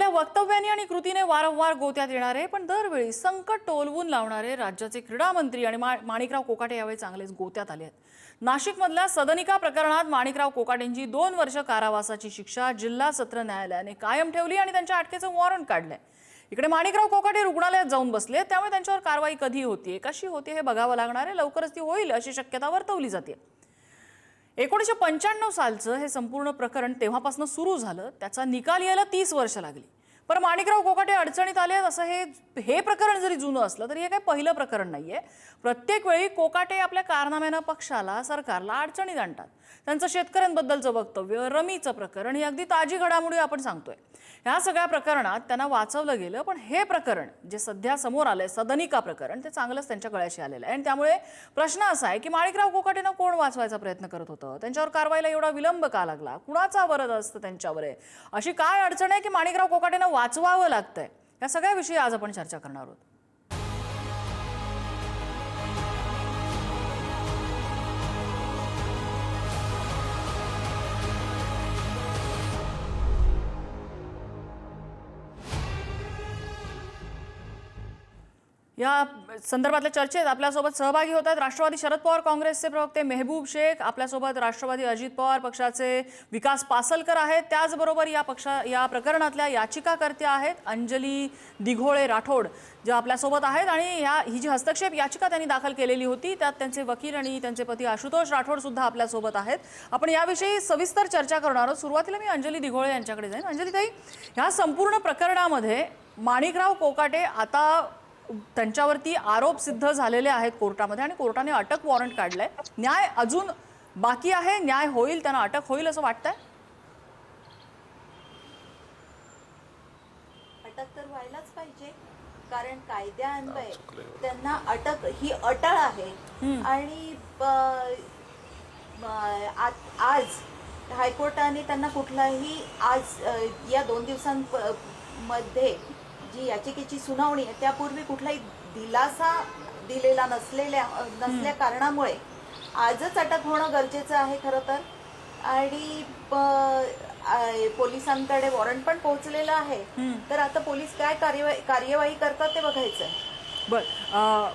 आपल्या वक्तव्यांनी आणि कृतीने वारंवार गोत्यात येणारे पण दरवेळी संकट टोलवून लावणारे राज्याचे क्रीडा मंत्री आणि माणिकराव कोकाटे यावेळी चांगलेच गोत्यात आले आहेत। नाशिकमधल्या सदनिका प्रकरणात माणिकराव कोकाटेंची 2 वर्ष कारावासाची शिक्षा जिल्हा सत्र न्यायालयाने कायम ठेवली आणि त्यांच्या अटकेचं वॉरंट काढलंय। इकडे माणिकराव कोकाटे रुग्णालयात जाऊन बसले, त्यामुळे त्यांच्यावर कारवाई कधी होतीये, कशी होते हे बघावं लागणार आहे। लवकरच ती होईल अशी शक्यता वर्तवली जाते। 1995 सालचं हे संपूर्ण प्रकरण तेव्हापासून सुरू झालं, त्याचा निकाल यायला 30 वर्ष लागली। पण माणिकराव कोकाटे अडचणीत आले असं हे प्रकरण जरी जुनं असलं तरी हे काही पहिलं प्रकरण नाहीये। प्रत्येक वेळी कोकाटे आपल्या कारनाम्यानं पक्षाला, सरकारला अडचणीत आणतात। त्यांचं शेतकऱ्यांबद्दलचं वक्तव्य, रमीचं प्रकरण ही अगदी ताजी घडामोडी आपण सांगतोय। ह्या सगळ्या प्रकरणात त्यांना वाचवलं गेलं, पण हे प्रकरण जे सध्या समोर आलंय, सदनिका प्रकरण, ते चांगलंच त्यांच्या गळ्याशी आलेलं आहे। आणि त्यामुळे प्रश्न असा आहे की माणिकराव कोकाटेंना कोण वाचवायचा प्रयत्न करत होतं, त्यांच्यावर कारवाईला एवढा विलंब का लागला, कुणाचा वरद असतं त्यांच्यावर आहे, अशी काय अडचण आहे की माणिकराव कोकाटेंना वाचवावं लागतंय, या सगळ्याविषयी आज आपण चर्चा करणार आहोत। या संदर्भातल्या चर्चेत आपल्यासोबत सहभागी होत आहेत राष्ट्रवादी शरद पवार काँग्रेसचे प्रवक्ते मेहबूब शेख, आपल्यासोबत राष्ट्रवादी अजित पवार पक्षाचे विकास पासलकर आहेत, त्याचबरोबर या प्रकरणातल्या याचिकाकर्त्या आहेत अंजली दिघोळे राठोड जे आपल्यासोबत आहेत। आणि ही जी हस्तक्षेप याचिका त्यांनी दाखल केलेली होती त्यात त्यांचे वकील आणि त्यांचे पती आशुतोष राठोड सुद्धा आपल्यासोबत आहेत। आपण याविषयी सविस्तर चर्चा करणार आहोत। सुरुवातीला मी अंजली दिघोळे यांच्याकडे जाईन। अंजली ताई, ह्या संपूर्ण प्रकरणामध्ये माणिकराव कोकाटे आता त्यांच्यावरती आरोप सिद्ध झालेले आहेत कोर्टामध्ये आणि कोर्टाने अटक वॉरंट काढलंय। न्याय अजून बाकी आहे, न्याय होईल, त्यांना अटक होईल असं वाटतंय? अटक तर व्हायलाच पाहिजे, कारण कायद्यान्वये त्यांना अटक ही अटळ आहे। आणि आज हायकोर्टाने त्यांना कुठलाही आज या 2 दिवसांमध्ये जी याचिकेची सुनावणी आहे त्यापूर्वी कुठलाही दिलासा दिलेला नसल्या कारणामुळे आजच अटक होणं गरजेचं आहे खरं तर। आणि पोलिसांकडे वॉरंट पण पोहोचलेलं आहे, तर आता पोलीस काय कार्यवाही करतात ते बघायचं आहे। बरं,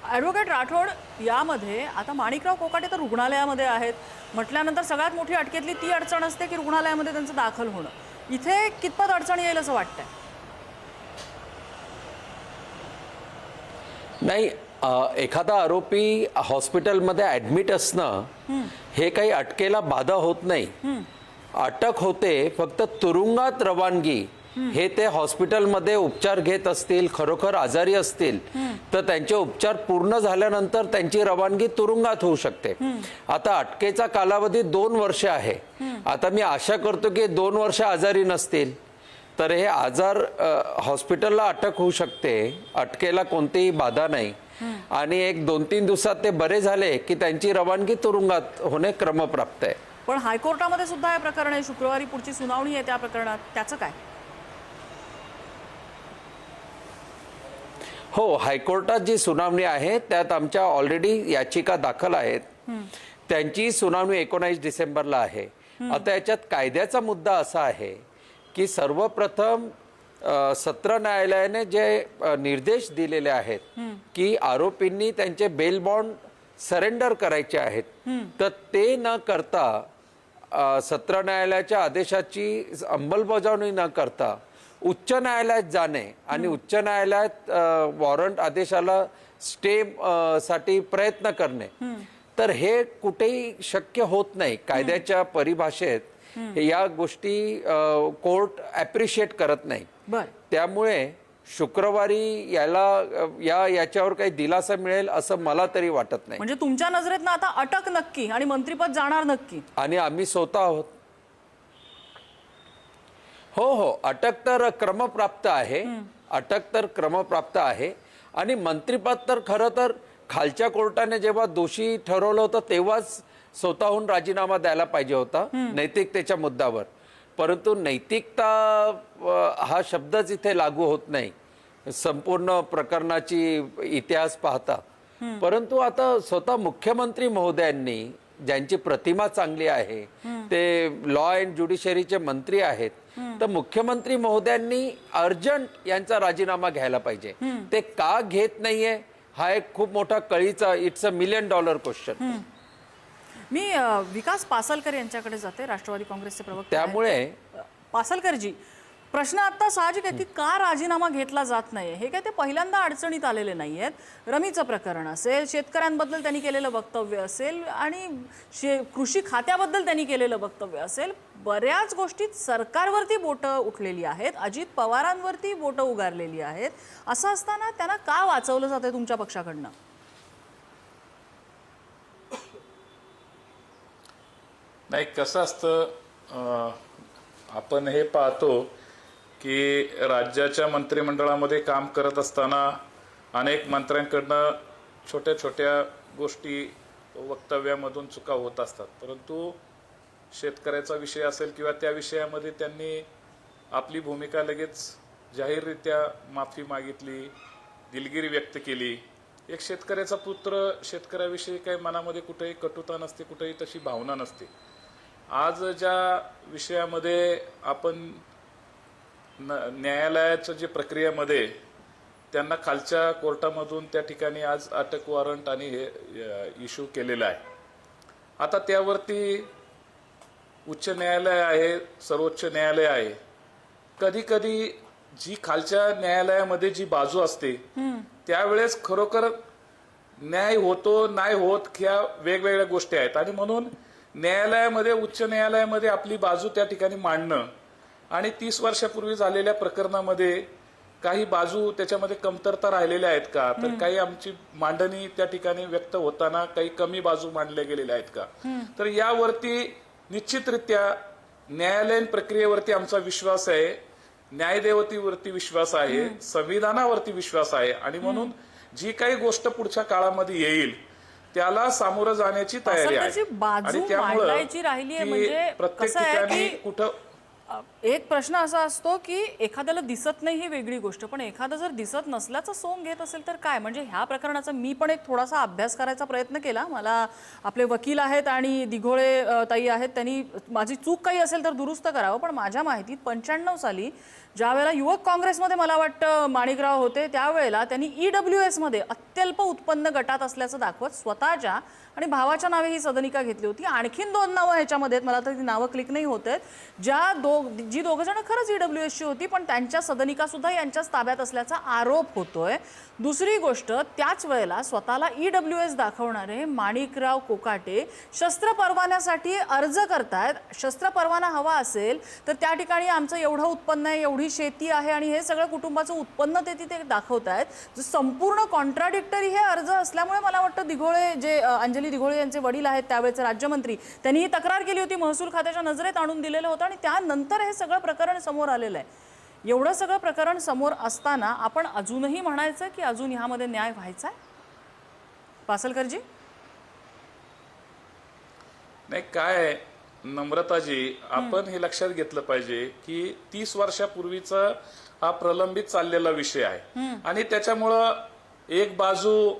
ॲडव्होकेट राठोड, यामध्ये आता माणिकराव कोकाटे तर रुग्णालयामध्ये आहेत म्हटल्यानंतर सगळ्यात मोठी अटकेतली ती अडचण असते की रुग्णालयामध्ये त्यांचं दाखल होणं। इथे कितपत अडचण येईल असं वाटतंय? नाही, एखादा आरोपी हॉस्पिटलमध्ये ॲडमिट असणं हे काही अटकेला बाधा होत नाही। अटक होते फक्त तुरुंगात रवानगी, हे ते हॉस्पिटलमध्ये उपचार घेत असतील, खरोखर आजारी असतील तर त्यांचे उपचार पूर्ण झाल्यानंतर त्यांची रवानगी तुरुंगात होऊ शकते। आता अटकेचा कालावधी 2 वर्ष आहे। आता मी आशा करतो की 2 वर्ष आजारी नसतील तर हे आजार हॉस्पिटलला अटक होऊ शकते, अटकेला कोणतीही बाधा नाही। आणि 1-2-3 दिवसात ते बरे झाले की त्यांची रवानगी तुरुंगात होणे क्रमप्राप्त आहे। पण हायकोर्टामध्ये सुद्धा हे प्रकरण आहे, शुक्रवारी पुढची सुनावणी आहे त्या प्रकरणात, त्याचं काय? हो, हायकोर्टात जी सुनावणी आहे त्यात आमच्या ऑलरेडी याचिका दाखल आहेत, त्यांची सुनावणी 19 डिसेंबरला आहे। आता याच्यात कायद्याचा मुद्दा असा आहे की सर्वप्रथम सत्र न्यायालयाने जे निर्देश दिलेले आहेत की आरोपींनी त्यांचे बेल बॉन्ड सरेंडर करायचे आहेत, तर ते न करता सत्र न्यायालयाच्या आदेशाची अंमलबजावणी न करता उच्च न्यायालयात जाणे आणि उच्च न्यायालयात वॉरंट आदेशाला स्टे साठी प्रयत्न करणे, तर हे कुठेही शक्य होत नाही कायद्याच्या परिभाषेत। या गोष्टी कोर्ट ॲप्रिशिएट करत नाही। त्यामुळे शुक्रवारी याच्यावर काही दिलासा मिळेल असं मला तरी वाटत नाही। म्हणजे तुमच्या नजरेतनं आता अटक नक्की आणि मंत्रिपद जाणार नक्की? आणि आम्ही स्वतः आहोत। हो, अटक तर क्रमप्राप्त आहे, अटक तर क्रमप्राप्त आहे। आणि मंत्रिपद तर खरं तर खालच्या कोर्टाने जेव्हा दोषी ठरवलं होतं तेव्हाच स्वतःहून राजीनामा द्यायला पाहिजे होता नैतिकतेच्या मुद्द्यावर, परंतु नैतिकता हा शब्दच इथे लागू होत नाही संपूर्ण प्रकरणाची इतिहास पाहता। परंतु आता स्वतः मुख्यमंत्री महोदयांनी ज्यांची प्रतिमा चांगली आहे, ते लॉ अँड ज्युडिशरीचे मंत्री आहेत, तर मुख्यमंत्री महोदयांनी अर्जंट यांचा राजीनामा घ्यायला पाहिजे. ते का घेत नाहीये हा एक खूप मोठा कळीचा, इट्स $1 मिलियन क्वेश्चन. मी विकास पासलकर यांच्याकडे जाते, राष्ट्रवादी काँग्रेसचे प्रवक्ते आहेत. त्यामुळे पासलकरजी, प्रश्न आता साहजिक आहे की का राजीनामा घेतला जात नाही. हे काय ते पहिल्यांदा अडचणीत आलेले नाही आहेत. रमीचं प्रकरण असेल, शेतकऱ्यांबद्दल त्यांनी केलेलं वक्तव्य असेल आणि कृषी खात्याबद्दल त्यांनी केलेलं वक्तव्य असेल, बऱ्याच गोष्टीत सरकारवरती बोटं उठलेली आहेत, अजित पवारांवरती बोटं उगारलेली आहेत. असं असताना त्यांना का वाचवलं जातंय तुमच्या पक्षाकडनं? नाही, कसं असतं, आपण हे पाहतो की राज्याच्या मंत्रिमंडळामध्ये काम करत असताना अनेक मंत्र्यांकडनं छोट्या छोट्या गोष्टी वक्तव्यामधून चुका होत असतात. परंतु शेतकऱ्याचा विषय असेल किंवा त्या विषयामध्ये त्यांनी आपली भूमिका लगेच जाहीररित्या माफी मागितली, दिलगिरी व्यक्त केली. एक शेतकऱ्याचा पुत्र, शेतकऱ्याविषयी काही मनामध्ये कुठेही कटुता नसते, कुठेही तशी भावना नसते. आज ज्या विषयामध्ये आपण न्यायालयाच्या जे प्रक्रियेमध्ये त्यांना खालच्या कोर्टामधून त्या ठिकाणी आज अटक वॉरंट आणि हे इश्यू केलेलं आहे. आता त्यावरती उच्च न्यायालय आहे, सर्वोच्च न्यायालय आहे. कधी कधी जी खालच्या न्यायालयामध्ये जी बाजू असते त्यावेळेस खरोखर न्याय होतो नाही होत ह्या वेगवेगळ्या गोष्टी आहेत. आणि म्हणून न्यायालयामध्ये, उच्च न्यायालयामध्ये आपली बाजू त्या ठिकाणी मांडणं आणि 30 वर्षापूर्वी झालेल्या प्रकरणामध्ये काही बाजू त्याच्यामध्ये कमतरता राहिलेल्या आहेत का, तर काही आमची मांडणी त्या ठिकाणी व्यक्त होताना काही कमी बाजू मांडल्या गेलेल्या आहेत का, तर यावरती निश्चितरित्या न्यायालयीन प्रक्रियेवरती आमचा विश्वास आहे, न्यायदेवतेवरती विश्वास आहे, संविधानावरती विश्वास आहे. आणि म्हणून जी काही गोष्ट पुढच्या काळामध्ये येईल त्याला सामोरं जाण्याची तयारी आहे. बाजू मांडायची राहिली आहे म्हणजे प्रत्येक कसं आहे ठिकाणी की कुठं एक प्रश्न असा असतो की एखाद्याला दिसत नाही ही वेगळी गोष्ट, पण एखादा जर दिसत नसल्याचं सोंग घेत असेल तर काय? म्हणजे ह्या प्रकरणाचा मी पण एक थोडासा अभ्यास करायचा प्रयत्न केला. मला आपले वकील आहेत आणि दिघोळे ताई आहेत, त्यांनी माझी चूक काही असेल तर दुरुस्त करावं. पण माझ्या माहितीत 95 साली ज्या वेळेला युवक काँग्रेसमध्ये मला वाटतं माणिकराव होते, त्यावेळेला त्यांनी EWS मध्ये अत्यल्प उत्पन्न गटात असल्याचं दाखवत स्वतःच्या आणि भावाच्या नावे ही सदनिका घेतली होती. आणखीन 2 नावं ह्याच्यामध्ये, मला तर ती नावं क्लिक नाही होत आहेत, जी दोघं जण खरंच EWSची होती पण त्यांच्या सदनिका सुद्धा यांच्याच ताब्यात असल्याचा आरोप होतोय. दुसरी गोष्ट, त्याच वेळेला स्वतःला EWS दाखवणारे माणिकराव कोकाटे शस्त्र परवान्यासाठी अर्ज करतायत. शस्त्र परवाना हवा असेल तर त्या ठिकाणी आमचं एवढं उत्पन्न आहे, एवढी शेती आहे आणि हे सगळं कुटुंबाचं उत्पन्न ते तिथे दाखवतायत. संपूर्ण कॉन्ट्राडिक्टरी हे अर्ज असल्यामुळे मला वाटतं दिघोळे, जे अंजली दिघोळे यांचे वडील आहेत त्यावेळेचे राज्यमंत्री, त्यांनी ही तक्रार केली होती, महसूल खात्याच्या नजरेत आणून दिलेलं होतं आणि त्यानंतर हे सगळं प्रकरण समोर आलेलं आहे. एवढं सगळं प्रकरण समोर असताना आपण अजूनही म्हणायचं की अजून ह्यामध्ये न्याय व्हायचा आहे? पासलकरजी, नाही, काय नम्रताजी, आपण हे लक्षात घेतलं पाहिजे की 30 वर्षापूर्वीचा हा प्रलंबित चाललेला विषय आहे आणि त्याच्यामुळं एक बाजू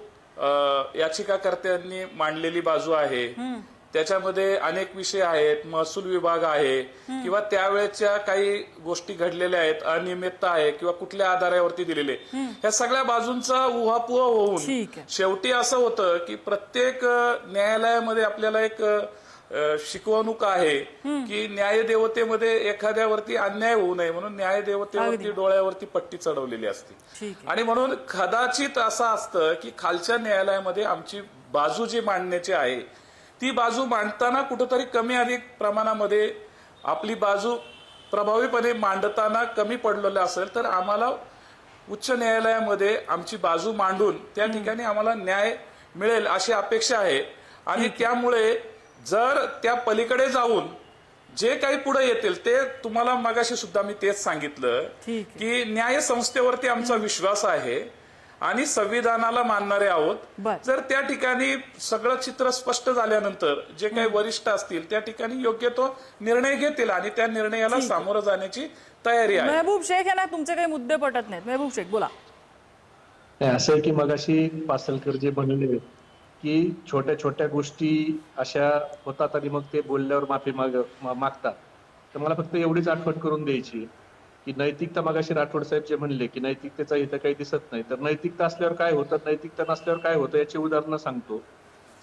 याचिकाकर्त्यांनी मांडलेली बाजू आहे, त्याच्यामध्ये अनेक विषय आहेत, महसूल विभाग आहे किंवा त्यावेळेच्या काही गोष्टी घडलेल्या आहेत, अनियमितता आहे किंवा कुठल्या आधारावरती दिलेले, ह्या सगळ्या बाजूंचा उहापोह होऊन शेवटी असं होतं की प्रत्येक न्यायालयामध्ये आपल्याला एक शिकवणूक आहे की न्यायदेवतेमध्ये एखाद्यावरती अन्याय होऊ नये म्हणून न्यायदेवतेवरती डोळ्यावरती पट्टी चढवलेली असते. आणि म्हणून कदाचित असं असतं की खालच्या न्यायालयामध्ये आमची बाजू जी मांडण्याची आहे ती बाजू मांडताना कुठंतरी कमी अधिक प्रमाणामध्ये आपली बाजू प्रभावीपणे मांडताना कमी पडलेलं असेल तर आम्हाला उच्च न्यायालयामध्ये आमची बाजू मांडून त्या ठिकाणी आम्हाला न्याय मिळेल अशी अपेक्षा आहे. आणि त्यामुळे जर त्या पलीकडे जाऊन जे काही पुढे येतील ते तुम्हाला मगाशी सुद्धा मी तेच सांगितलं की न्याय संस्थेवरती आमचा विश्वास आहे आणि संविधानाला मानणारे आहोत. जर त्या ठिकाणी सगळं चित्र स्पष्ट झाल्यानंतर जे काही वरिष्ठ असतील त्या ठिकाणी योग्य तो निर्णय घेतील आणि त्या निर्णयाला सामोरं जाण्याची तयारी आहे. मेहबूब शेख यांना तुमचे काही मुद्दे पटत नाहीत. मेहबूब शेख, बोला. असं आहे की मगाशी पासलकर जे म्हणले की छोट्या छोट्या गोष्टी अशा होतात आणि मग ते बोलल्यावर माफी मागतात, तर मला फक्त एवढीच आठवण करून द्यायची की नैतिकता, मगाशी राठोड साहेब जे म्हणले की नैतिकतेचा इथं काही दिसत नाही, तर नैतिकता असल्यावर काय होतं, नैतिकता नसल्यावर काय होतं याची उदाहरणं सांगतो.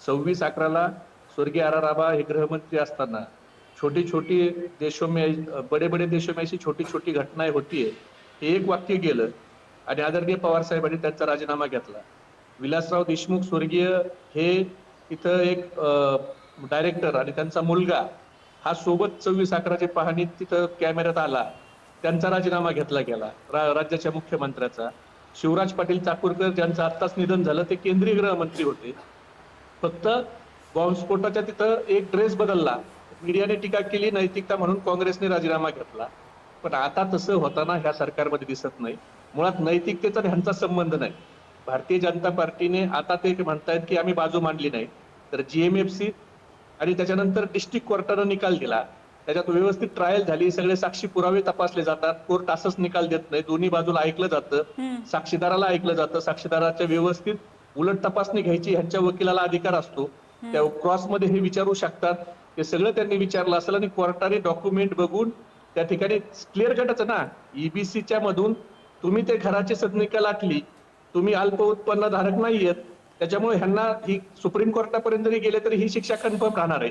26/11 स्वर्गीय R.R. आबा हे गृहमंत्री असताना छोटी छोटी देशों में, बड़े बड़े देशों में अशी छोटी छोटी घटनाएं होती है, हे एक वाक्य गेलं आणि आदरणीय पवार साहेबांनी त्यांचा राजीनामा घेतला. विलासराव देशमुख स्वर्गीय हे इथं एक डायरेक्टर आणि त्यांचा मुलगा हा सोबत 26/11 पाहणीत तिथं कॅमेऱ्यात आला, त्यांचा राजीनामा घेतला गेला राज्याच्या मुख्यमंत्र्याचा. शिवराज पाटील चाकूरकर ज्यांचं आत्ताच निधन झालं ते केंद्रीय गृहमंत्री होते. फक्त बॉम्बस्फोटाच्या तिथं एक ड्रेस बदलला, मीडियाने टीका केली, नैतिकता म्हणून काँग्रेसने राजीनामा घेतला. पण आता तसं होताना ह्या सरकारमध्ये दिसत नाही. मुळात नैतिकतेचा ह्यांचा संबंध नाही. भारतीय जनता पार्टीने आता ते म्हणतायत की आम्ही बाजू मांडली नाही, तर GMFC आणि त्याच्यानंतर डिस्ट्रिक्ट कोर्टानं निकाल दिला, त्याच्यात व्यवस्थित ट्रायल झाली, सगळे साक्षी पुरावे तपासले जातात, कोर्ट असंच निकाल देत नाही, दोन्ही बाजूला ऐकलं जातं, साक्षीदाराला ऐकलं जातं, साक्षीदाराच्या व्यवस्थित उलट तपासणी घ्यायची ह्यांच्या वकिलाला अधिकार असतो. त्या क्रॉसमध्ये हे विचारू शकतात, हे सगळं त्यांनी विचारलं असेल आणि कोर्टाने डॉक्युमेंट बघून त्या ठिकाणी क्लिअर कटाचं ना, EBCच्या मधून तुम्ही ते घराची सदनिका लाटली, तुम्ही अल्प उत्पन्न धारक नाहीयेत, त्याच्यामुळे ह्यांना ही सुप्रीम कोर्टापर्यंत जरी गेले तरी ही शिक्षा कन्फर्म राहणार आहे.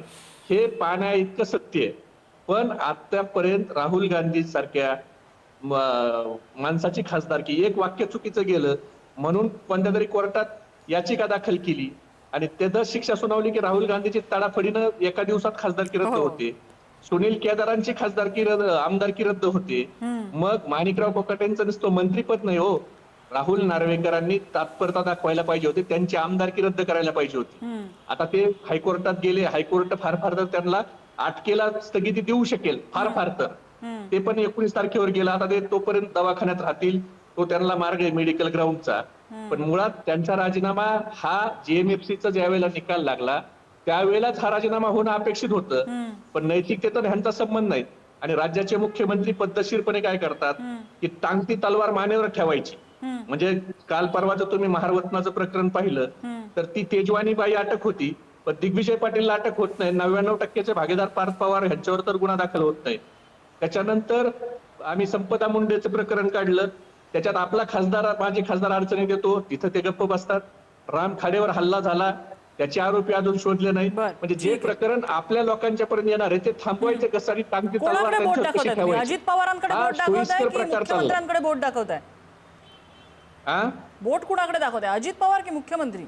हे पाहण्या इतकं सत्य आहे. पण आतापर्यंत राहुल गांधी सारख्या माणसाची खासदारकी, एक वाक्य चुकीचं गेलं म्हणून कोणत्या तरी कोर्टात याचिका दाखल केली आणि त्याचं शिक्षा सुनावली की राहुल गांधीची तडाफडीनं एका दिवसात खासदारकी रद्द होते. सुनील केदारांची खासदारकी आमदारकी रद्द होते. मग माणिकराव कोकाटेंचं नुसतं मंत्रीपद नाही हो, राहुल नार्वेकरांनी तात्परता दाखवायला पाहिजे होती, त्यांची आमदारकी रद्द करायला पाहिजे होती. आता ते हायकोर्टात गेले, हायकोर्ट फार फार तर त्यांना अटकेला स्थगिती देऊ शकेल, फार फार तर ते पण 19 तारखेवर गेला. आता ते तोपर्यंत दवाखान्यात राहतील, तो त्यांना मार्ग आहे मेडिकल ग्राउंडचा. पण मुळात त्यांचा राजीनामा हा GMFCचा ज्यावेळेला निकाल लागला त्यावेळेलाच हा राजीनामा होणं अपेक्षित होतं. पण नैतिकतेचा ह्यांचा संबंध नाही. आणि राज्याचे मुख्यमंत्री पद्धतशीरपणे काय करतात की टांगती तलवार मानेवर ठेवायची. म्हणजे काल परवाचं तुम्ही महारवतनाचं प्रकरण पाहिलं तर ती तेजवानी बाई अटक होती, पण दिग्विजय पाटीलला अटक होत नाही. 99% भागीदार पार्थ पवार ह्यांच्यावर तर गुन्हा दाखल होत नाही. त्याच्यानंतर आम्ही संपदा मुंडेचं प्रकरण काढलं, त्याच्यात आपला खासदार, माझे खासदार अडचणीत येतो, तिथं ते गप्प बसतात. राम खाडेवर हल्ला झाला, त्याचे आरोपी अजून शोधले नाही. म्हणजे जे प्रकरण आपल्या लोकांच्या पर्यंत येणार आहे ते थांबवायचं कसं आणि टांगती तलवार त्यांच्यावर कशी ठेवायची. अजित पवारांकडे बोट दाखवताय की मुख्यमंत्र्यांकडे बोट दाखवताय? बोट कुणाकडे दाखवताय, अजित पवार की मुख्यमंत्री?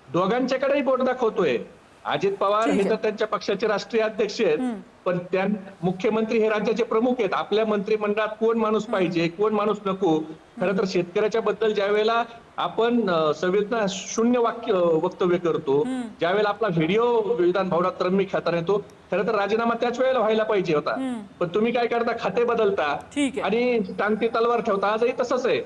दोघांच्याकडेही बोट दाखवतोय. अजित पवार हे तर त्यांच्या पक्षाचे राष्ट्रीय अध्यक्ष आहेत, पण त्या मुख्यमंत्री हे राज्याचे प्रमुख आहेत. आपल्या मंत्रिमंडळात कोण माणूस पाहिजे, कोण माणूस नको. खरं तर शेतकऱ्याच्या बद्दल ज्या वेळेला आपण संवेदना शून्य वक्तव्य करतो, ज्यावेळेला आपला व्हिडिओ विधान भवनात रम्मी खाताना येतो, खरं तर राजीनामा त्याच वेळेला व्हायला पाहिजे होता. पण तुम्ही काय करता, खाते बदलता आणि टांगती तलवार ठेवता. आजही तसंच आहे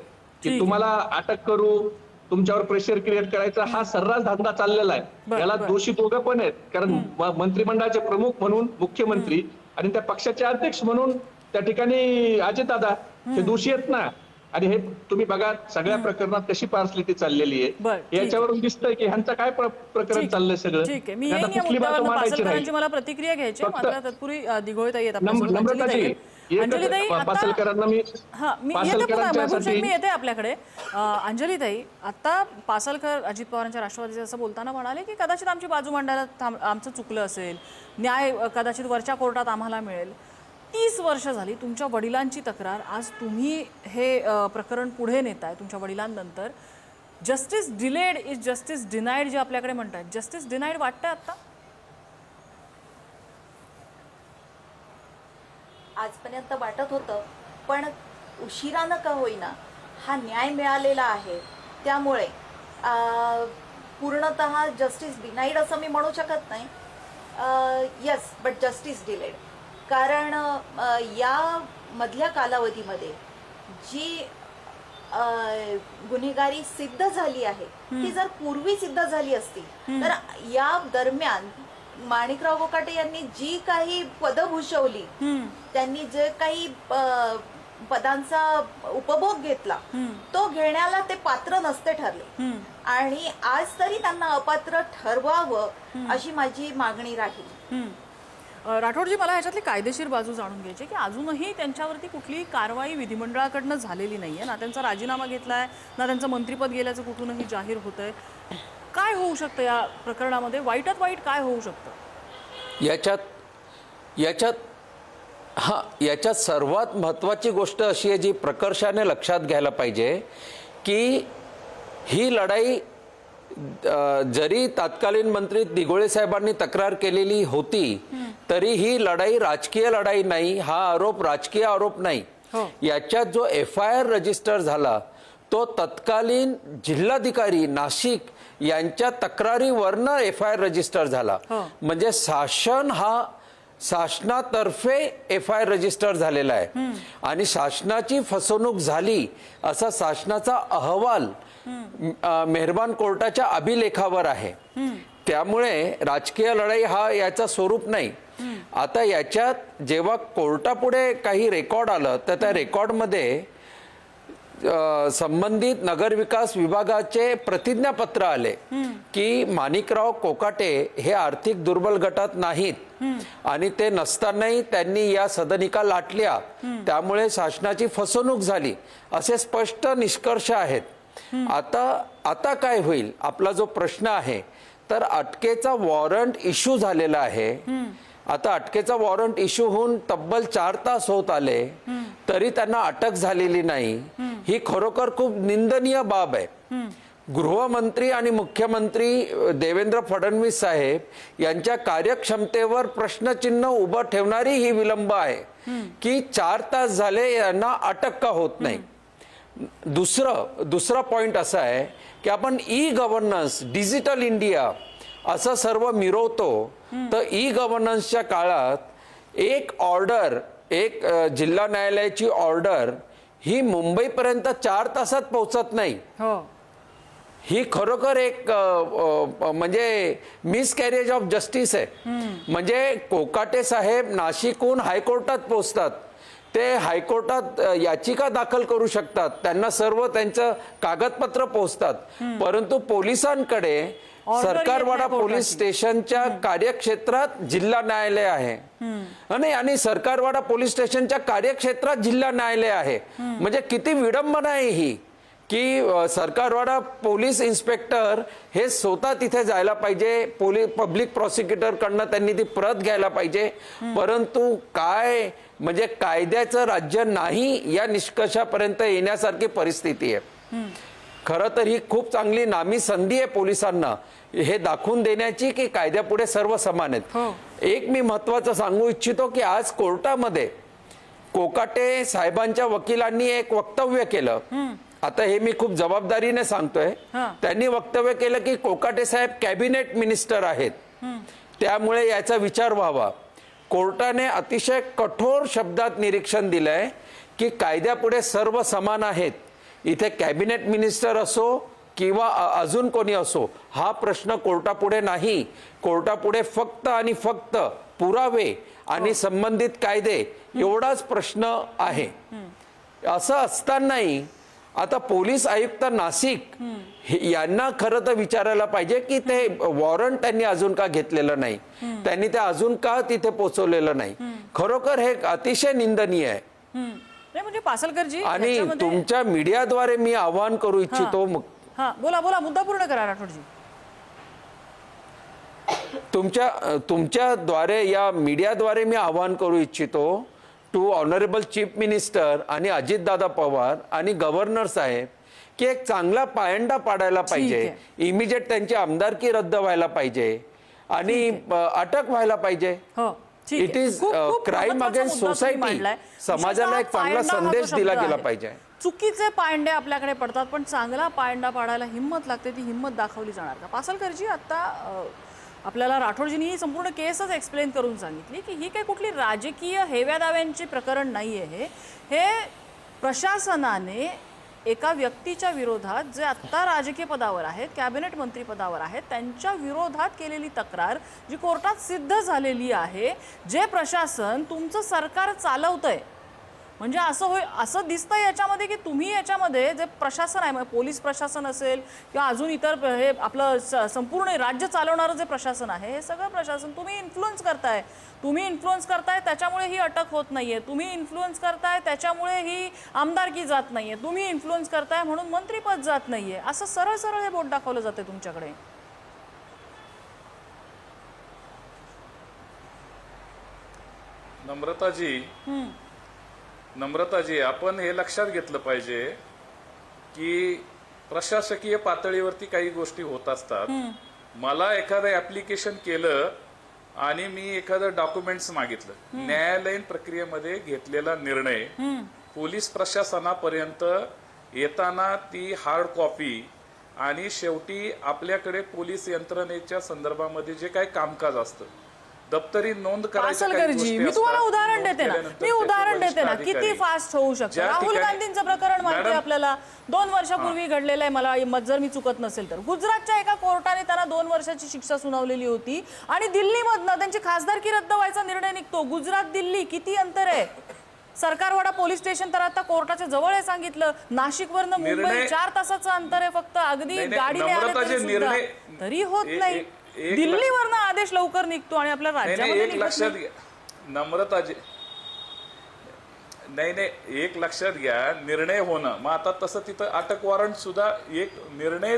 की तुम्हाला अटक करू, तुमच्यावर प्रेशर क्रिएट करायचा हा सर्रास धंदा चाललेला आहे. याला दोषी दोघं पण आहेत, कारण मंत्रिमंडळाचे प्रमुख म्हणून मुख्यमंत्री आणि त्या पक्षाचे अध्यक्ष म्हणून त्या ठिकाणी अजितदादा हे दोषी आहेत ना. आणि हे तुम्ही बघा सगळ्या प्रकरणात कशी पार्सलिटी चाललेली आहे, याच्यावरून दिसतंय की ह्यांचं काय प्रकरण चाललंय सगळं. ठीक आहे, मी कुठली बाजू मांडायची नाही. मला प्रतिक्रिया घ्यायची, मात्र तत्पूर्वी दिघोळताई येत नम्रताजी अंजलीताई पासलकरांना मी येते आपल्याकडे. अंजलीताई, आता पासलकर अजित पवारांच्या राष्ट्रवादीचे असं बोलताना म्हणाले की कदाचित आमची बाजू मांडायला आमचं चुकलं असेल, न्याय कदाचित वरच्या कोर्टात आम्हाला मिळेल. 30 वर्ष झाली तुमच्या वडिलांची तक्रार, आज तुम्ही हे प्रकरण पुढे नेताय तुमच्या वडिलांनंतर. Justice delayed is justice denied जे आपल्याकडे म्हणतात, जस्टिस डिनाईड वाटतंय आता? आजपर्यंत वाटत होतं, पण उशिरानं का होईना हा न्याय मिळालेला आहे. त्यामुळे पूर्णतः जस्टिस डिनाईड असं मी म्हणू शकत नाही. Yes, but justice delayed. कारण या मधल्या कालावधीमध्ये जी गुन्हेगारी सिद्ध झाली आहे ती जर पूर्वी सिद्ध झाली असती तर या दरम्यान माणिकराव कोकाटे यांनी जी काही पदं भूषवली, त्यांनी जे काही पदांचा उपभोग घेतला तो घेण्याला ते पात्र नसते ठरले. आणि आज तरी त्यांना अपात्र ठरवावं अशी माझी मागणी राहील. राठोडजी, मला ह्याच्यातली कायदेशीर बाजू जाणून घ्यायची की अजूनही त्यांच्यावरती कुठलीही कारवाई विधिमंडळाकडनं झालेली नाही आहे ना. त्यांचा राजीनामा घेतलाय ना, त्यांचं मंत्रिपद गेल्याचं कुठूनही जाहीर होतंय. काय होऊ शकतं या प्रकरणामध्ये? वाईटात वाईट काय होऊ शकतं याच्यात सर्वात महत्त्वाची गोष्ट अशी आहे जी प्रकर्षाने लक्षात घ्यायला पाहिजे की ही लढाई जरी तत्कालीन मंत्री दिघोळे साहेबांनी तक्रार केलेली होती तरी ही लढाई राजकीय लढाई नाही. हा आरोप राजकीय आरोप नाही. याच्यात जो FIR रजिस्टर झाला तो तत्कालीन जिल्हाधिकारी नाशिक यांच्या तक्रारीवरनं FIR रजिस्टर झाला. म्हणजे शासनातर्फे FIR रजिस्टर झालेला आहे आणि शासनाची फसवणूक झाली असा शासनाचा अहवाल मेहरबान कोर्टाच्या अभिलेखावर आहे. त्यामुळे राजकीय लढाई हा याचा स्वरूप नाही. आता याच्यात जेव्हा कोर्टापुढे काही रेकॉर्ड आलं तर त्या रेकॉर्डमध्ये संबंधित नगरविकास विभागाचे प्रतिज्ञापत्र आले की माणिकराव कोकाटे हे आर्थिक दुर्बल गटात नाहीत आणि ते नसतानाही त्यांनी या सदनिका लाटल्या, त्यामुळे शासनाची फसवणूक झाली असे स्पष्ट निष्कर्ष आहेत. आता काय होईल आपला जो प्रश्न आहे तर अटकेचा वॉरंट इश्यू झालेला आहे. आता अटकेचा वॉरंट इश्यू होऊन तब्बल 4 तास होत आले तरी त्यांना अटक झालेली नाही. ही खरोखर खूप निंदनीय बाब आहे. गृहमंत्री आणि मुख्यमंत्री देवेंद्र फडणवीस साहेब यांच्या कार्यक्षमतेवर प्रश्नचिन्ह उभं ठेवणारी ही विलंब आहे की 4 तास झाले यांना अटक का होत नाही. दुसरा पॉइंट असा आहे की आपण गव्हर्नन्स डिजिटल इंडिया असं सर्व मिरवतो तर गव्हर्नन्सच्या काळात एक जिल्हा न्यायालयाची ऑर्डर ही मुंबईपर्यंत 4 तासात पोहोचत नाही. ही खरोखर एक म्हणजे मिसकॅरेज ऑफ जस्टिस आहे. म्हणजे कोकाटे साहेब नाशिकहून हायकोर्टात पोहोचतात, ते हायकोर्टात याचिका दाखल करू शकतात, त्यांना सर्व त्यांचं कागदपत्र पोहोचतात, परंतु पोलिसांकडे सरकारवाडा पोलीस स्टेशनच्या कार्यक्षेत्रात जिल्हा न्यायालय आहे आणि सरकारवाडा पोलीस स्टेशनच्या कार्यक्षेत्रात जिल्हा न्यायालय आहे. म्हणजे किती विडंबना आहे ही की सरकारवाडा पोलीस इन्स्पेक्टर हे स्वतः तिथे जायला पाहिजे, पब्लिक प्रॉसिक्युटर कडनं त्यांनी ती प्रत घ्यायला पाहिजे, परंतु काय म्हणजे कायद्याचं राज्य नाही या निष्कर्षापर्यंत येण्यासारखी परिस्थिती आहे. खरं तर ही खूप चांगली नामी संधी आहे पोलिसांना हे दाखवून देण्याची की कायद्यापुढे सर्व समान आहेत. एक मी महत्वाचं सांगू इच्छितो की आज कोर्टामध्ये कोकाटे साहेबांच्या वकिलांनी एक वक्तव्य केलं. आता हे मी खूप जबाबदारीने सांगतोय. त्यांनी वक्तव्य केलं की कोकाटे साहेब कॅबिनेट मिनिस्टर आहेत, त्यामुळे याचा विचार व्हावा. कोर्टाने अतिशय कठोर शब्दात निरीक्षण दिलंय की कायद्यापुढे सर्व समान आहेत. इथे कॅबिनेट मिनिस्टर असो किंवा अजून कोणी असो हा प्रश्न कोर्टापुढे नाही. कोर्टापुढे फक्त आणि फक्त पुरावे आणि संबंधित कायदे एवढाच प्रश्न आहे. असं असतानाही आता पोलीस आयुक्त नाशिक यांना खरं तर विचारायला पाहिजे की ते वॉरंट त्यांनी अजून का घेतलेलं नाही, त्यांनी ते अजून का तिथे पोहोचवलेलं नाही. खरोखर हे अतिशय निंदनीय आहे. म्हणजे पासलकरजी आणि तुमच्या मीडियाद्वारे मी आवाहन करू इच्छितो. बोला मुद्दा पूर्ण करा राठोडजी. तुमच्याद्वारे या मीडियाद्वारे मी आवाहन करू इच्छितो टू ऑनरेबल चीफ मिनिस्टर आणि अजितदादा पवार आणि गव्हर्नर साहेब की एक चांगला पायंडा पाडायला पाहिजे. इमिजिएट त्यांची आमदारकी रद्द व्हायला पाहिजे आणि अटक व्हायला पाहिजे. It is crime against society. समाजाला एक चांगला संदेश दिला गेला पाहिजे. चुकीचे पायंडे आपल्याकडे पडतात पण चांगला पायंडा पाडायला हिंमत लागते, ती हिंमत दाखवली जाणार का? पासलकरजी, आता आपल्याला राठोडजींनी ही संपूर्ण केसच एक्सप्लेन करून सांगितली की ही काही कुठली राजकीय हेव्या दाव्यांची प्रकरण नाही आहे. हे प्रशासनाने एका व्यक्तीच्या विरोधात जे आत्ता राजकीय पदावर आहेत, कॅबिनेट मंत्री पदावर आहेत, त्यांच्या विरोधात केलेली तक्रार जी कोर्टात सिद्ध झालेली आहे. जे प्रशासन तुमचं सरकार चालवतंय म्हणजे असं दिसतंय याच्यामध्ये की तुम्ही याच्यामध्ये जे प्रशासन आहे, पोलीस प्रशासन असेल किंवा अजून इतर हे आपलं संपूर्ण राज्य चालवणारं जे प्रशासन आहे, हे सगळं प्रशासन तुम्ही इन्फ्लुअन्स करताय, त्याच्यामुळे ही अटक होत नाहीये. तुम्ही इन्फ्लुअन्स करताय त्याच्यामुळे ही आमदारकी जात नाहीये. तुम्ही इन्फ्लुअन्स करताय म्हणून मंत्रीपद जात नाहीये. असं सरळ सरळ हे बोट दाखवलं जाते तुमच्याकडे. नम्रताजी, आपण हे लक्षात घेतलं पाहिजे की प्रशासकीय पातळीवरती काही गोष्टी होत असतात. मला एखादं ऍप्लिकेशन केलं आणि मी एखादं डॉक्युमेंट्स मागितलं, न्यायालयीन प्रक्रियेमध्ये घेतलेला निर्णय पोलीस प्रशासनापर्यंत येताना ती हार्ड कॉपी आणि शेवटी आपल्याकडे पोलीस यंत्रणेच्या संदर्भामध्ये जे काही कामकाज असतं, दप्तरी नोंद पासलकरजी, मी तुम्हाला उदाहरण देते ना किती फास्ट होऊ शकतं. राहुल गांधींचं प्रकरण माहिती आपल्याला 2 वर्षापूर्वी घडलेलं आहे, मला जर मी चुकत नसेल तर. गुजरातच्या एका कोर्टाने त्यांना 2 वर्षाची शिक्षा सुनावलेली होती आणि दिल्लीमधनं त्यांची खासदारकी रद्द व्हायचा निर्णय निघतो. गुजरात दिल्ली किती अंतर आहे? सरकारवाडा पोलीस स्टेशन तर आता कोर्टाच्या जवळ आहे सांगितलं. नाशिकवरनं मुंबई 4 तासाचं अंतर आहे फक्त. अगदी गाडीने आले तरी होत नाही. दिल्लीवरनं आदेश लवकर निघतो आणि आपल्या राज्यामध्ये एक लक्षात घ्या नम्रताजी, एक लक्षात घ्या, निर्णय होणं, मग आता तसं तिथं अटक वॉरंट सुद्धा एक निर्णय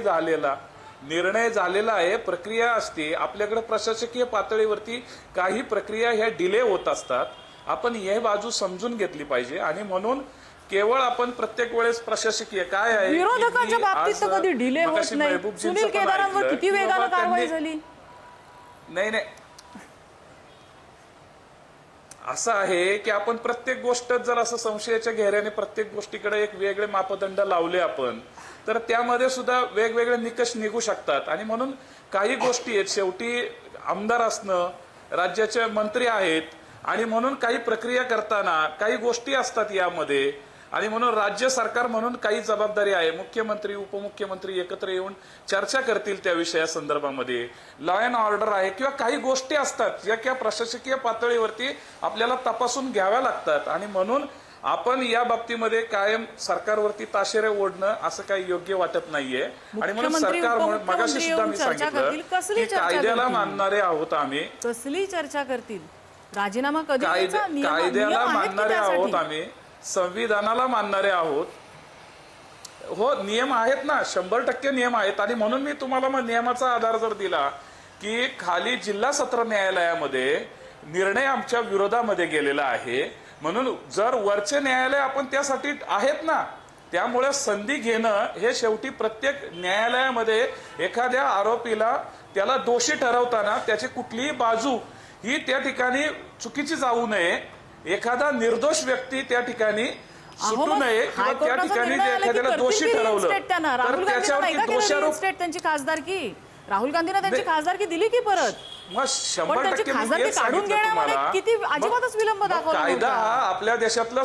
झालेला आहे, प्रक्रिया असते आपल्याकडे. प्रशासकीय पातळीवरती काही प्रक्रिया ह्या डिले होत असतात. आपण हे बाजू समजून घेतली पाहिजे आणि म्हणून केवळ आपण प्रत्येक वेळेस प्रशासकीय काय आहे, विरोधकांच्या बाबतीत तर कधी डिले होत नाही. सुनील केदारांवर किती वेगानं कारवाई झाली. नाही असं आहे की आपण प्रत्येक गोष्ट जर असं संशयाच्या घेऱ्याने प्रत्येक गोष्टीकडे एक वेगळे मापदंड लावले आपण, तर त्यामध्ये सुद्धा वेगवेगळे निकष निघू शकतात. आणि म्हणून काही गोष्टी आहेत, शेवटी आमदार असणं, राज्याचे मंत्री आहेत आणि म्हणून काही प्रक्रिया करताना काही गोष्टी असतात यामध्ये. आणि म्हणून राज्य सरकार म्हणून काही जबाबदारी आहे. मुख्यमंत्री उपमुख्यमंत्री एकत्र येऊन चर्चा करतील त्या विषयासंदर्भामध्ये. लॉ अँड ऑर्डर आहे किंवा काही गोष्टी असतात ज्या किंवा प्रशासकीय पातळीवरती आपल्याला तपासून घ्याव्या लागतात. आणि म्हणून आपण या बाबतीमध्ये कायम सरकारवरती ताशेरे ओढणं असं काही योग्य वाटत नाहीये. आणि म्हणून सरकार, मगाशी सुद्धा मी सांगितलं की कायद्याला मानणारे आहोत आम्ही. कसली चर्चा करतील? राजीनामा कधी कायद्याला मानणारे आहोत आम्ही, संविधानाला मानणारे आहोत. हो, नियम आहेत ना, 100% नियम आहेत. आणि म्हणून मी तुम्हाला मग नियमाचा आधार जर दिला की खाली जिल्हा सत्र न्यायालयामध्ये निर्णय आमच्या विरोधामध्ये गेलेला आहे, म्हणून जर वरचे न्यायालय आपण त्यासाठी आहेत ना, त्यामुळे संधी घेणं हे शेवटी प्रत्येक न्यायालयामध्ये एखाद्या आरोपीला त्याला दोषी ठरवताना त्याची कुठलीही बाजू ही त्या ठिकाणी चुकीची जाऊ नये. एखादा निर्दोष व्यक्ती त्या ठिकाणी सुटू नये किंवा त्या ठिकाणी एखाद्याला दोषी ठरवलं तर त्याच्यावरती दोषारोप. त्यांची खासदारकी राहुल गांधींना त्यांची खासदारकी दिली की परत? मग 100% खासदारकी काढून घेण्यामध्ये किती अजिबातच विलंब दाखवला. कायदा हा आपल्या देशातला,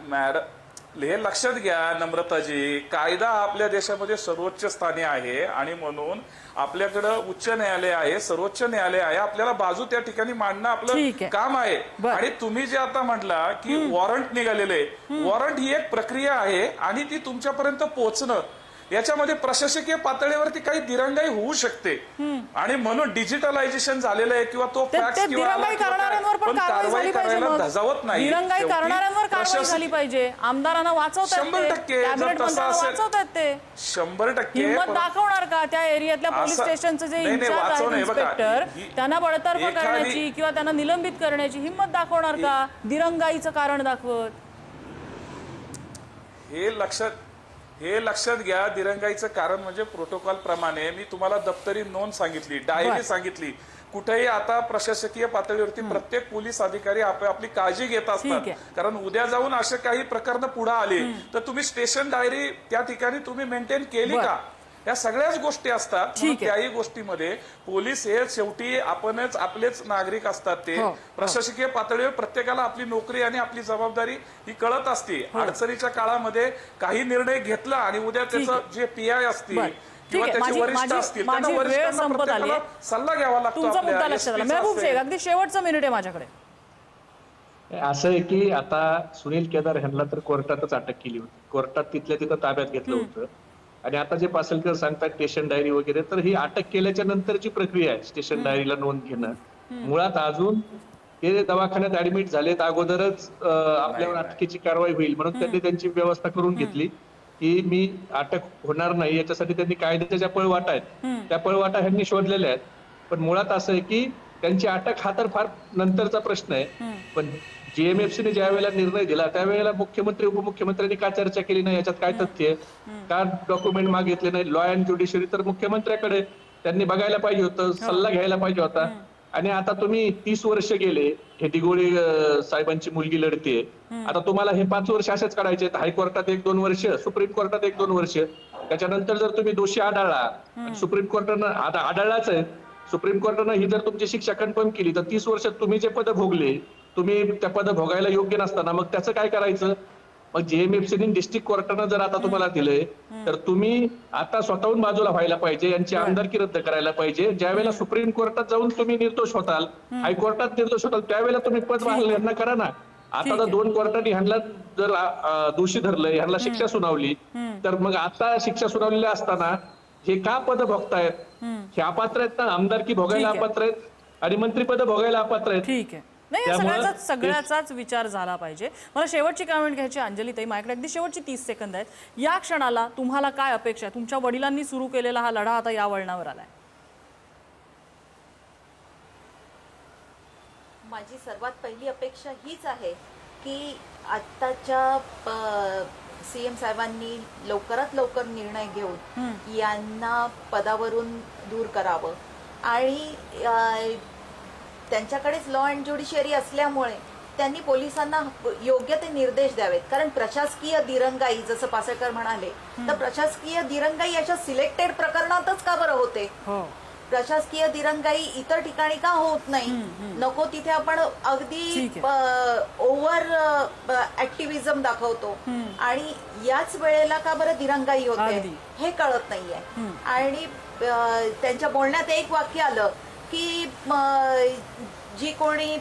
मॅडम हे लक्षात घ्या नम्रताजी, कायदा आपल्या देशामध्ये सर्वोच्च स्थानी आहे. आणि म्हणून आपल्याकडं उच्च न्यायालय आहे, सर्वोच्च न्यायालय आहे. आपल्याला बाजू त्या ठिकाणी मांडणं आपलं काम आहे. आणि तुम्ही जे आता म्हटला की वॉरंट निघालेले, वॉरंट ही एक प्रक्रिया आहे आणि ती तुमच्यापर्यंत पोहोचणं, याच्यामध्ये प्रशासकीय पातळीवरती काही दिरंगाई होऊ शकते. आणि म्हणून डिजिटलायझेशन झालेलं आहे किंवा तो फॅक्स किंवा कारवाई करायला धजावत नाही. दिरंगाई करणाऱ्यांवर कारवाई झाली पाहिजे. आमदारांना वाचवतात, 100% हिंमत दाखवणार का त्या एरियातल्या पोलीस स्टेशनचं जे इन्चार्ज आहे इन्स्पेक्टर, त्यांना बडतर्फ करण्याची किंवा त्यांना निलंबित करण्याची हिंमत दाखवणार का दिरंगाईचं कारण दाखवत? हे लक्षात घ्या. दिरंगाईचं कारण म्हणजे प्रोटोकॉल प्रमाणे मी तुम्हाला दप्तरी नोंद सांगितली, डायरी सांगितली. कुठेही आता प्रशासकीय पातळीवरती प्रत्येक पोलीस अधिकारी आपली काळजी घेत असतात. कारण उद्या जाऊन असे काही प्रकरण पुढे आले तर तुम्ही स्टेशन डायरी त्या ठिकाणी तुम्ही मेंटेन केली का? या सगळ्याच गोष्टी असतात. त्याही गोष्टीमध्ये पोलीस हे शेवटी आपलेच नागरिक असतात. ते प्रशासकीय पातळीवर प्रत्येकाला आपली नोकरी आणि आपली जबाबदारी ही कळत असते. अडचणीच्या काळामध्ये काही निर्णय घेतला आणि उद्या त्याचं जे पीआय असतील किंवा त्याचे वरिष्ठ असतील त्यांना वरिष्ठांना प्रत्येकाला सल्ला घ्यावा लागतो. तुमचा मुद्दा लक्षात आला. मेहबूब शेख, अगदी शेवटचा मिनिट आहे माझ्याकडे. असं आहे की आता सुनील केदार ह्यांना तर कोर्टातच अटक केली होती, कोर्टात तिथल्या तिथं ताब्यात घेतलं होतं. आणि आता जे पासलकर सांगतात स्टेशन डायरी वगैरे, तर ही अटक केल्याच्या नंतरची प्रक्रिया आहे स्टेशन डायरीला नोंद घेणं. मुळात अजून ते दवाखान्यात ऍडमिट झालेत अगोदरच आपल्यावर अटकेची कारवाई होईल म्हणून त्यांनी त्यांची व्यवस्था करून घेतली की मी अटक होणार नाही, याच्यासाठी त्यांनी कायद्याच्या ज्या पळवाटा आहेत त्या पळवाटा ह्यांनी शोधलेल्या आहेत. पण मुळात असं आहे की त्यांची अटक हा तर फार नंतरचा प्रश्न आहे. पण जीएमएफसीने ज्या वेळेला निर्णय दिला त्यावेळेला मुख्यमंत्री उपमुख्यमंत्र्यांनी का चर्चा केली नाही, याच्यात काय तथ्य आहे, का डॉक्युमेंट मागितले नाही? लॉ अँड ज्युडिशरी तर मुख्यमंत्र्याकडे, त्यांनी बघायला पाहिजे होतं, सल्ला घ्यायला पाहिजे होता. आणि आता तुम्ही 30 वर्ष गेले, हे दिगोळी साहेबांची मुलगी लढते, आता तुम्हाला हे 5 वर्ष असेच काढायचे. हायकोर्टात 1-2 वर्ष, सुप्रीम कोर्टात 1-2 वर्ष, त्याच्यानंतर जर तुम्ही दोषी आढळला, सुप्रीम कोर्टानं आता आढळलाच आहे, सुप्रीम कोर्टानं ही जर तुमची शिक्षा कन्फर्म केली तर 30 वर्षात तुम्ही जे पद भोगले, तुम्ही त्या पद भोगायला योग्य नसताना मग त्याचं काय करायचं? मग जीएमएफसीने डिस्ट्रिक्ट कोर्टानं जर आता तुम्हाला दिलंय तर तुम्ही आता स्वतःहून बाजूला व्हायला पाहिजे, यांची आमदारकी रद्द करायला पाहिजे. ज्या वेळेला सुप्रीम कोर्टात जाऊन तुम्ही निर्दोष होताल, हायकोर्टात निर्दोष होताल, त्यावेळेला तुम्ही पद बहाल यांना करा ना. आता तर 2 कोर्टांनी ह्यांना जर दोषी धरलंय, ह्यांना शिक्षा सुनावली, तर मग आता शिक्षा सुनावलेल्या असताना हे का पद भोगतायत? हे अपात्र आहेत ना, आमदारकी भोगायला अपात्र आहेत आणि मंत्रीपद भोगायला अपात्र आहेत. ठीक आहे. नाही, या सगळ्याचाच विचार झाला पाहिजे. मला शेवटची कमेंट घ्यायची अंजली ताई, माझ्याकडे अगदी शेवटची 30 सेकंद आहेत. या क्षणाला तुम्हाला काय अपेक्षा आहे? तुमच्या वडिलांनी सुरू केलेला हा लढा आता या वळणावर आलाय. माझी सर्वात पहिली अपेक्षा हीच आहे की आत्ताच्या सीएम साहेबांनी लवकरात लवकर निर्णय घेऊन यांना पदावरून दूर करावं. आणि त्यांच्याकडेच लॉ अँड ज्युडिशरी असल्यामुळे त्यांनी पोलिसांना योग्य ते निर्देश द्यावेत. कारण प्रशासकीय दिरंगाई, जसं पासळकर म्हणाले, तर प्रशासकीय दिरंगाई अशा सिलेक्टेड प्रकरणातच का बरं होते? प्रशासकीय दिरंगाई इतर ठिकाणी का होत नाही? नको तिथे आपण अगदी ओव्हर ऍक्टिव्हिजम दाखवतो आणि याच वेळेला का बरं दिरंगाई होते हे कळत नाहीये. आणि त्यांच्या बोलण्यात एक वाक्य आलं की जी कोणी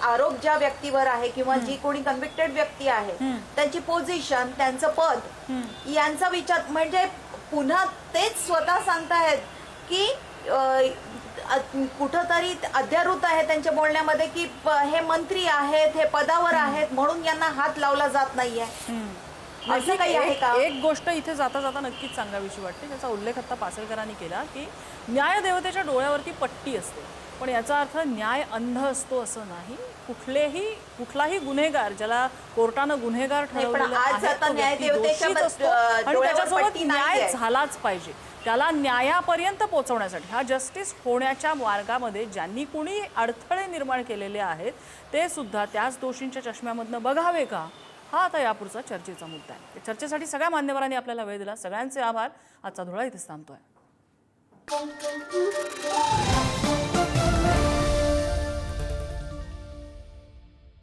आरोप ज्या व्यक्तीवर आहे किंवा जी कोणी कन्व्हिक्टेड व्यक्ती आहे त्यांची पोझिशन, त्यांचं पद यांचा विचार, म्हणजे पुन्हा तेच स्वतः सांगतायत की कुठंतरी अध्यारूत आहे त्यांच्या बोलण्यामध्ये की हे मंत्री आहेत, हे पदावर आहेत म्हणून यांना हात लावला जात नाहीये. असं काही आहे का? एक गोष्ट इथे जाता जाता नक्कीच सांगावीशी वाटते, ज्याचा उल्लेख आता पासळकरांनी केला की न्यायदेवतेच्या डोळ्यावरती पट्टी असते, पण याचा अर्थ न्याय अंध असतो असं नाही. कुठलाही गुन्हेगार ज्याला कोर्टानं गुन्हेगार ठरवलेलं आहे तो व्यक्ती दोषीच असतो आणि त्याच्यासोबत न्याय झालाच पाहिजे. त्याला न्यायापर्यंत पोहोचवण्यासाठी हा जस्टिस होण्याच्या मार्गामध्ये ज्यांनी कुणी अडथळे निर्माण केलेले आहेत ते सुद्धा त्याच दोषींच्या चष्म्यामधनं बघावे का, हा आता यापुढचा चर्चेचा मुद्दा आहे. चर्चेसाठी सगळ्या मान्यवरांनी आपल्याला वेळ दिला, सगळ्यांचे आभार. आजचा धुळा इथेच थांबतोय.